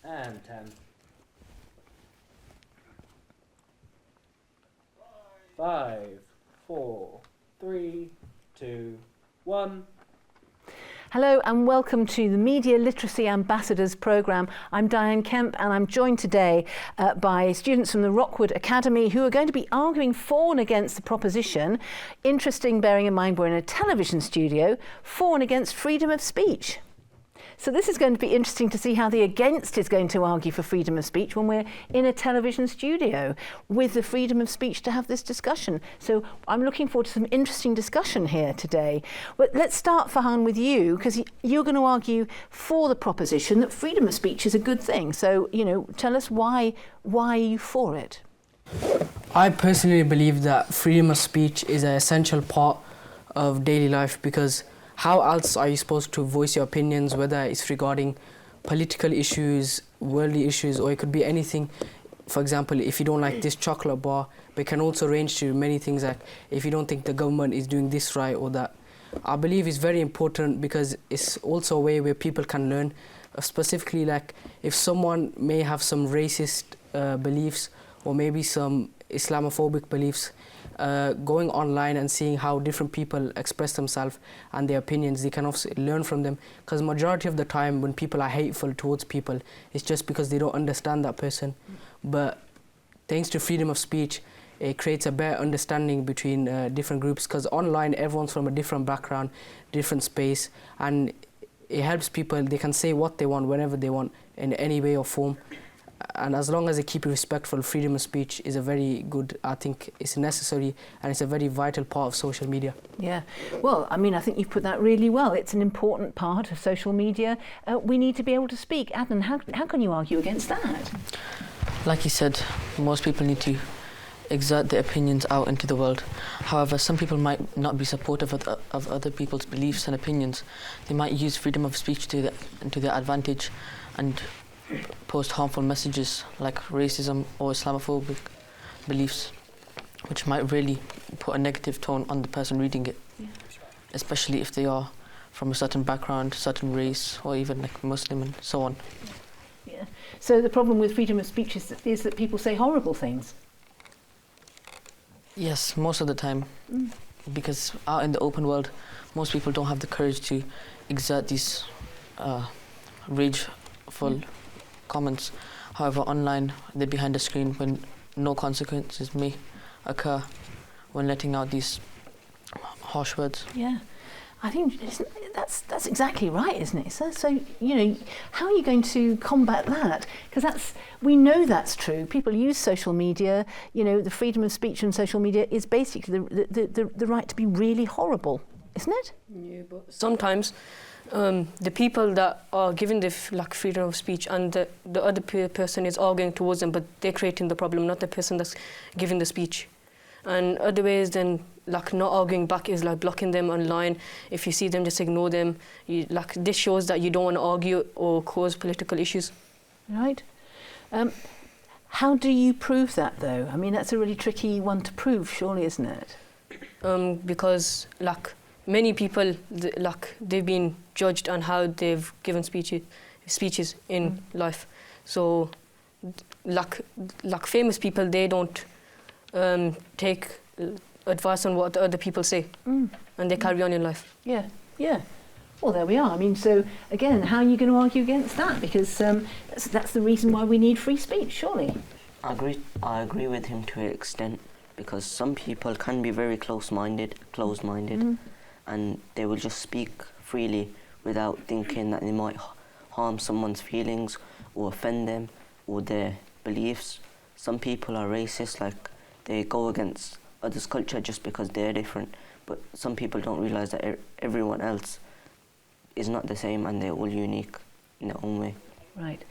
And 10. 5, 4, 3, 2, 1. Hello and welcome to the Media Literacy Ambassadors programme. I'm Diane Kemp and I'm joined today by students from the Rockwood Academy who are going to be arguing for and against the proposition. Interesting, bearing in mind we're in a television studio, for and against freedom of speech. So this is going to be interesting to see how the against is going to argue for freedom of speech when we're in a television studio with the freedom of speech to have this discussion. So I'm looking forward to some interesting discussion here today. But let's start, Farhan, with you, because you're going to argue for the proposition that freedom of speech is a good thing. So, tell us why are you for it? I personally believe that freedom of speech is an essential part of daily life, because how else are you supposed to voice your opinions, whether it's regarding political issues, worldly issues, or it could be anything. For example, if you don't like this chocolate bar, but it can also range to many things, like if you don't think the government is doing this right or that. I believe it's very important because it's also a way where people can learn, specifically like if someone may have some racist beliefs or maybe some Islamophobic beliefs, going online and seeing how different people express themselves and their opinions, they can also learn from them. Because majority of the time when people are hateful towards people, it's just because they don't understand that person. But thanks to freedom of speech, it creates a better understanding between different groups, because online everyone's from a different background, different space, and it helps people. They can say what they want, whenever they want, in any way or form. And as long as they keep it respectful, freedom of speech is a very good, I think it's necessary, and it's a very vital part of social media. Yeah, well, I think you've put that really well. It's an important part of social media. We need to be able to speak. Adnan, how can you argue against that? Like you said, most people need to exert their opinions out into the world. However, some people might not be supportive of other people's beliefs and opinions. They might use freedom of speech to their advantage and post harmful messages like racism or Islamophobic beliefs, which might really put a negative tone on the person reading it, especially if they are from a certain background, certain race, or even like Muslim and so on. Yeah. So the problem with freedom of speech is that people say horrible things. Yes, most of the time, because out in the open world, most people don't have the courage to exert these rageful comments. However, online, they're behind the screen when no consequences may occur when letting out these harsh words. Yeah, I think that's exactly right, isn't it? So how are you going to combat that? Because we know that's true. People use social media. The freedom of speech on social media is basically the right to be really horrible, isn't it? Yeah, but sometimes the people that are given the freedom of speech and the other person is arguing towards them, but they're creating the problem, not the person that's giving the speech. And other ways then, not arguing back is blocking them online. If you see them, just ignore them. This shows that you don't want to argue or cause political issues. Right. How do you prove that, though? That's a really tricky one to prove, surely, isn't it? Because many people, they've been judged on how they've given speeches in life. So, famous people, they don't take advice on what other people say, and they carry on in life. Yeah. Well, there we are. So again, how are you going to argue against that? Because that's the reason why we need free speech, surely. I agree with him to an extent, because some people can be very closed-minded, and they will just speak freely without thinking that they might harm someone's feelings or offend them or their beliefs. Some people are racist, they go against others' culture just because they're different, but some people don't realise that everyone else is not the same and they're all unique in their own way. Right.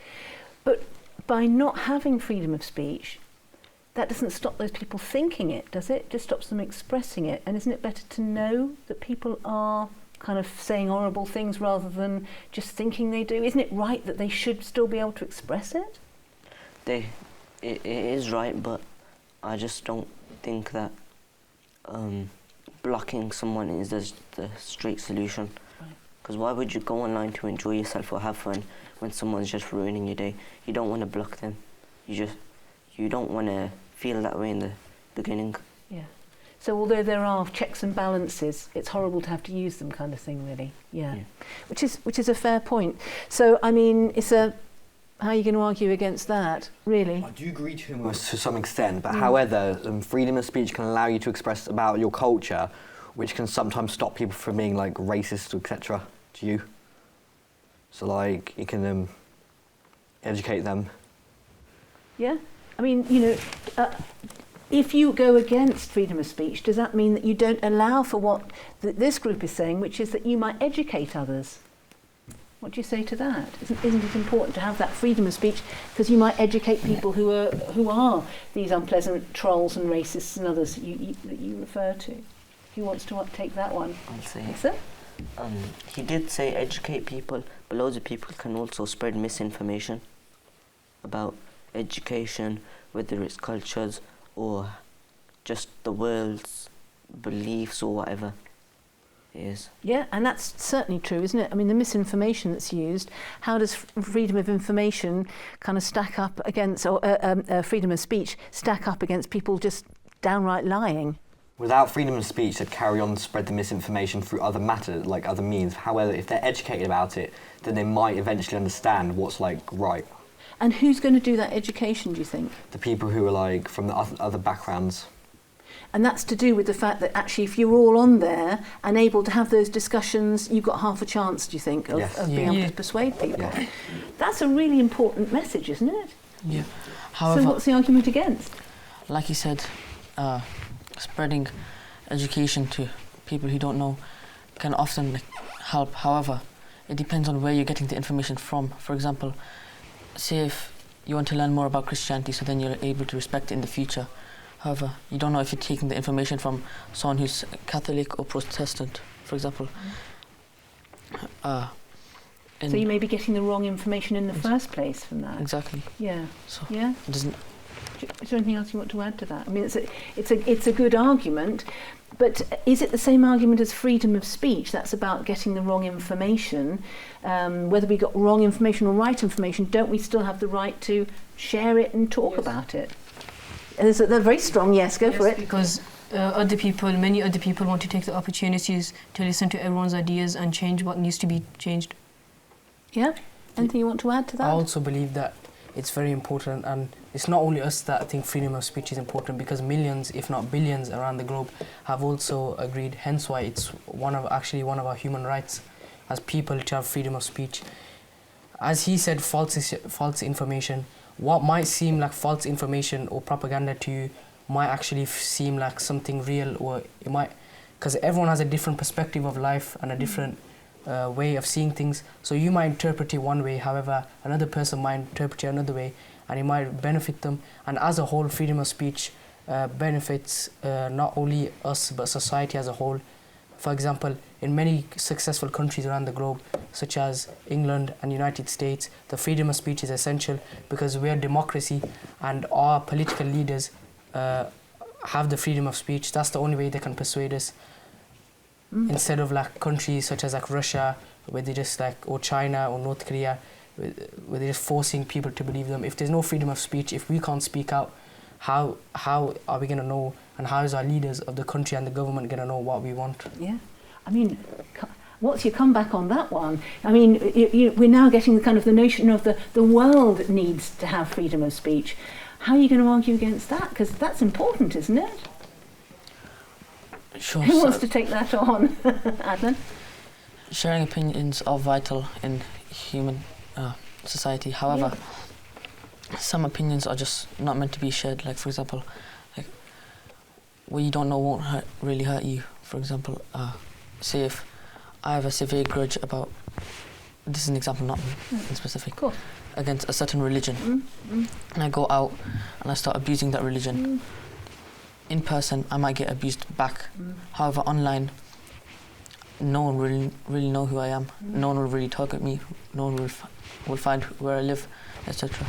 But by not having freedom of speech, that doesn't stop those people thinking it, does it? It just stops them expressing it. And isn't it better to know that people are kind of saying horrible things rather than just thinking they do? Isn't it right that they should still be able to express it? It is right, but I just don't think that blocking someone is the straight solution. Because why would you go online to enjoy yourself or have fun when someone's just ruining your day? You don't want to block them. You don't want to feel that way in the beginning. Yeah. So although there are checks and balances, it's horrible to have to use them, kind of thing, really. Yeah. Which is a fair point. So I mean, how are you going to argue against that, really? I do agree to some extent, but however, freedom of speech can allow you to express about your culture, which can sometimes stop people from being like racist, etc. to you. So like you can educate them. Yeah. I mean, you know, if you go against freedom of speech, does that mean that you don't allow for what this group is saying, which is that you might educate others? What do you say to that? Isn't it important to have that freedom of speech because you might educate people who are these unpleasant trolls and racists and others that you refer to? Who wants to take that one? I'll say. Yes, sir? He did say educate people, but loads of people can also spread misinformation about education, whether it's cultures or just the world's beliefs or whatever it is. Yeah, and that's certainly true, isn't it? I mean, the misinformation that's used, how does freedom of information kind of stack up against, or freedom of speech stack up against people just downright lying? Without freedom of speech, they'd carry on to spread the misinformation through other matters, like other means. However, if they're educated about it, then they might eventually understand what's like right. And who's going to do that education, do you think? The people who are like from the other backgrounds. And that's to do with the fact that actually if you're all on there and able to have those discussions, you've got half a chance, do you think, of, Yes. of being able to persuade people? Yeah. That's a really important message, isn't it? Yeah. However, So what's the argument against? like you said, spreading education to people who don't know can often help. However, it depends on where you're getting the information from. For example, say if you want to learn more about Christianity, so then you're able to respect it in the future. However, you don't know if you're taking the information from someone who's Catholic or Protestant, for example. So you may be getting the wrong information in the first place from that. Exactly. Yeah. So Yeah. it doesn't. Is there anything else you want to add to that? I mean, it's a good argument, but is it the same argument as freedom of speech? That's about getting the wrong information. Whether we got wrong information or right information, don't we still have the right to share it and talk about it? They're very strong. Yes, go for it. Because many other people want to take the opportunities to listen to everyone's ideas and change what needs to be changed. Yeah. Anything you want to add to that? I also believe that it's very important, and it's not only us that think freedom of speech is important, because millions, if not billions, around the globe have also agreed. Hence why it's one of our human rights as people to have freedom of speech. As he said, false information. What might seem like false information or propaganda to you might actually seem like something real, or it might, because everyone has a different perspective of life and a different way of seeing things. So you might interpret it one way, however, another person might interpret it another way, and it might benefit them. And as a whole, freedom of speech benefits not only us but society as a whole. For example, in many successful countries around the globe, such as England and United States, the freedom of speech is essential because we are a democracy and our political leaders have the freedom of speech. That's the only way they can persuade us. Instead of like countries such as like Russia, where they just like, or China or North Korea, where they're just forcing people to believe them. If there's no freedom of speech, if we can't speak out, how are we going to know, and how is our leaders of the country and the government going to know what we want? Yeah. I mean, what's your comeback on that one? I mean, we're now getting the kind of the notion of the world needs to have freedom of speech. How are you going to argue against that? Because that's important, isn't it? Sure. Who wants to take that on? Adnan? Sharing opinions are vital in human society. However, some opinions are just not meant to be shared. Like, for example, like, what you don't know won't really hurt you. For example, say if I have a severe grudge about, this is an example, not in specific, against a certain religion, and I go out and I start abusing that religion. In person, I might get abused back. However, online, no one really know who I am. No one will really target me. No one will find where I live, etc.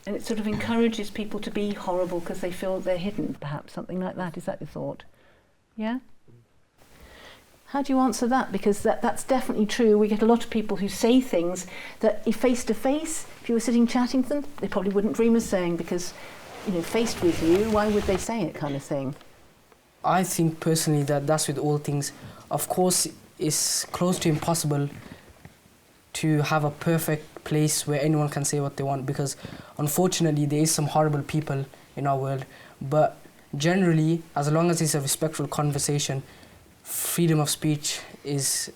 And it sort of encourages people to be horrible because they feel they're hidden, perhaps, something like that. Is that your thought? Yeah? How do you answer that? Because that's definitely true. We get a lot of people who say things that if face to face, if you were sitting chatting to them, they probably wouldn't dream of saying, because, you know, faced with you, why would they say it, kind of thing? I think personally that that's with all things. Of course, it's close to impossible to have a perfect place where anyone can say what they want, because unfortunately there is some horrible people in our world. But generally, as long as it's a respectful conversation, freedom of speech is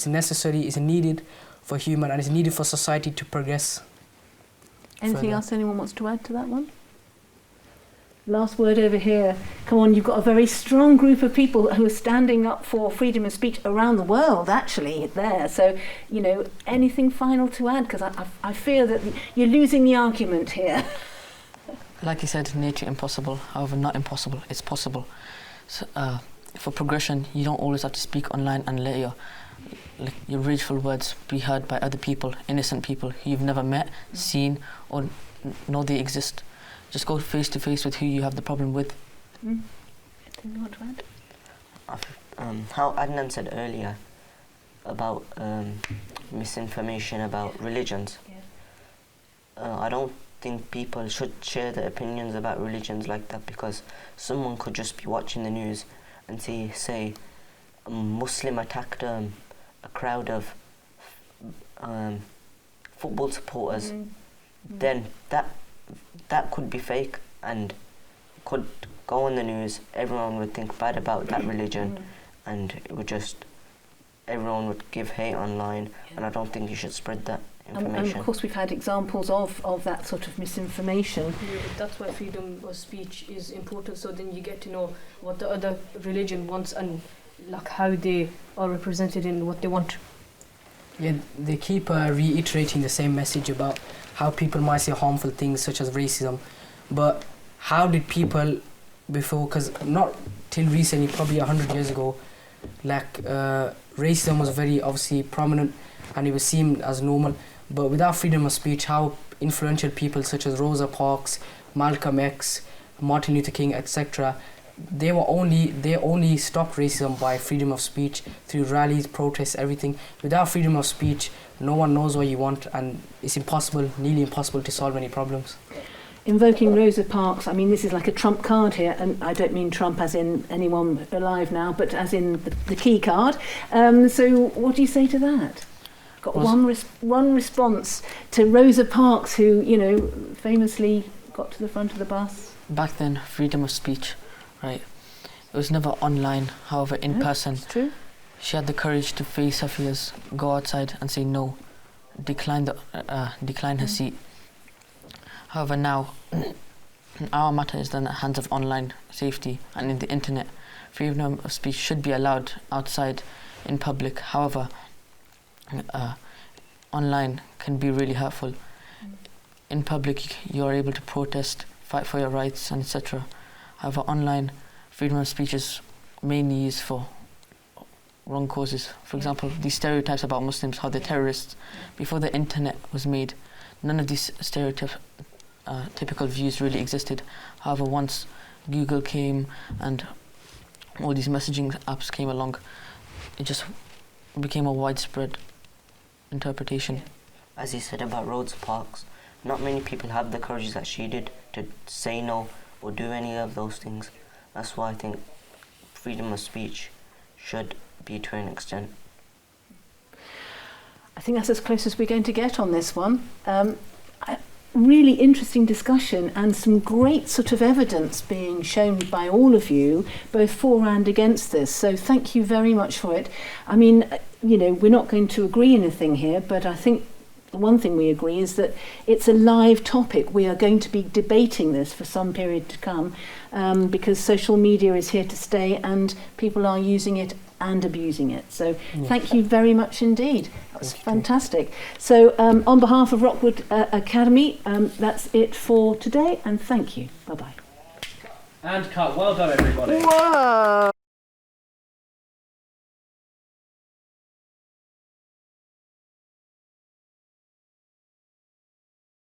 necessary, is needed for human, and is needed for society to progress. Anything further. else anyone wants to add to that one? Last word over here. Come on, you've got a very strong group of people who are standing up for freedom of speech around the world, actually, there. So, you know, anything final to add? Because I fear that you're losing the argument here. Like you said, nature impossible, however not impossible, it's possible. So, for progression, you don't always have to speak online and let your rageful words be heard by other people, innocent people who you've never met, seen, or know they exist. Just go face to face with who you have the problem with. Anything you want to add? How Adnan said earlier about misinformation about religions. Yeah. I don't think people should share their opinions about religions like that, because someone could just be watching the news and say a Muslim attacked a crowd of football supporters. Then that could be fake and could go on the news. Everyone would think bad about that religion, and it would everyone would give hate online, and I don't think you should spread that information. And of course we've had examples of that sort of misinformation. Yeah, that's why freedom of speech is important, so then you get to know what the other religion wants and like how they are represented in what they want. Yeah, they keep reiterating the same message about how people might say harmful things such as racism, but how did people before, because not till recently, probably 100 years ago, like racism was very obviously prominent and it was seen as normal, but without freedom of speech, how influential people such as Rosa Parks, Malcolm X, Martin Luther King, etc., they only stopped racism by freedom of speech through rallies, protests, everything. Without freedom of speech, no one knows what you want, and it's impossible, nearly impossible to solve any problems. Invoking Rosa Parks, I mean, this is like a trump card here, and I don't mean Trump as in anyone alive now, but as in the key card. So what do you say to that? Got one response to Rosa Parks, who, you know, famously got to the front of the bus. Back then, freedom of speech, right? It was never online, however, in person. It's true. She had the courage to face her fears, go outside and say no, decline her seat. However, now, our matter is in the hands of online safety and in the internet. Freedom of speech should be allowed outside in public. However, online can be really hurtful. In public, you are able to protest, fight for your rights, and etc. However, online, freedom of speech is mainly used for wrong causes. For example, these stereotypes about Muslims, how they're terrorists. Before the internet was made, none of these typical views really existed. However, once Google came and all these messaging apps came along, it just became a widespread interpretation. As he said about Rosa Parks, not many people have the courage that she did to say no or do any of those things. That's why I think freedom of speech should be to an extent. I think that's as close as we're going to get on this one. Really interesting discussion and some great sort of evidence being shown by all of you, both for and against this. So thank you very much for it. I mean, you know, we're not going to agree anything here, but I think the one thing we agree is that it's a live topic. We are going to be debating this for some period to come, because social media is here to stay and people are using it and abusing it. So thank you very much indeed. That's fantastic. So on behalf of Rockwood Academy, that's it for today, and thank you. Bye-bye. And cut. Well done, everybody. Whoa!